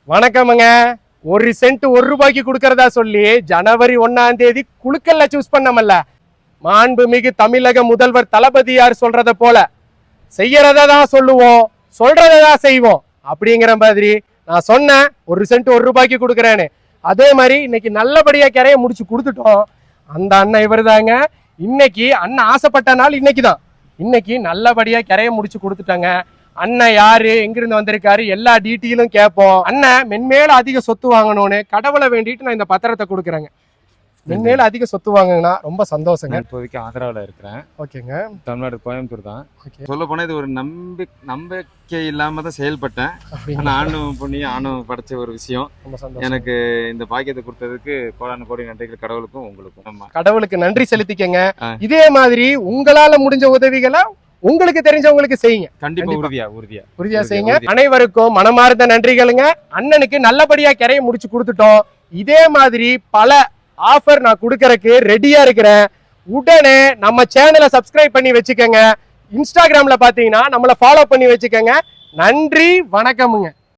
வணக்கமுங்க. 1 சென்ட் 1 ரூபாய்க்கு கொடுக்கறதா சொல்லி ஜனவரி 1ஆம் தேதி குழுக்கல்ல சூஸ் பண்ணமல்ல. மாண்புமிகு தமிழக முதல்வர் தளபதியார் சொல்றத போல செய்யறத தான் சொல்லுவோம், சொல்றத தான் செய்வோம் அப்படிங்கிற மாதிரி நான் சொன்னேன் 1 சென்ட் 1 ரூபாய்க்கு கொடுக்குறேன்னு. அதே மாதிரி இன்னைக்கு நல்லபடியா கரையை முடிச்சு கொடுத்துட்டோம். அந்த அண்ணன் இவர் தாங்க. இன்னைக்கு அண்ணன் ஆசைப்பட்ட நாள் இன்னைக்குதான். இன்னைக்கு நல்லபடியா கரையை முடிச்சு கொடுத்துட்டாங்க. அண்ணன் யாரு, எங்கிருந்து வந்திருக்காரு, எல்லா டீட்டெயிலும் கேட்போம். அண்ணன் மென்மேல அதிக சொத்து வாங்கணும்னு கடவுளை வேண்டிட்டு நான் இந்த பத்திரத்தை கொடுக்குறேங்க. மென்மேல அதிக சொத்து வாங்கினா ரொம்ப சந்தோஷங்க. இப்போதைக்கு ஆந்திராவில் இருக்கிறேன். ஓகேங்க. தமிழ்நாடு கோயம்புத்தூர் தான். சொல்ல போனா இது ஒரு நம்பிக்கை இல்லாம தான் செயல்பட்டேன். ஆணும் புண்ணியம் ஆணும் படைச்ச ஒரு விஷயம். எனக்கு இந்த பாக்கியத்தை கொடுத்ததுக்கு கோடான கோடி நன்றிகள் கடவுளுக்கும் உங்களுக்கும். கடவுளுக்கு நன்றி செலுத்திக்கங்க. இதே மாதிரி உங்களால முடிஞ்ச உதவிகளை உங்களுக்கு தெரிஞ்சவங்களுக்கு செய்யுங்க. கண்டிப்பா உறுதியா செய்யுங்க. அனைவருக்கும் மனமார்ந்த நன்றிகளுங்க. அண்ணனுக்கு நல்லபடியா கரையை முடிச்சு கொடுத்துட்டோம். இதே மாதிரி பல ஆஃபர் நான் கொடுக்கறதுக்கு ரெடியா இருக்கிறேன். உடனே நம்ம சேனலை சப்ஸ்கிரைப் பண்ணி வச்சுக்கோங்க. இன்ஸ்டாகிராம்ல பாத்தீங்கன்னா நம்மளை ஃபாலோ பண்ணி வச்சுக்கோங்க. நன்றி, வணக்கமுங்க.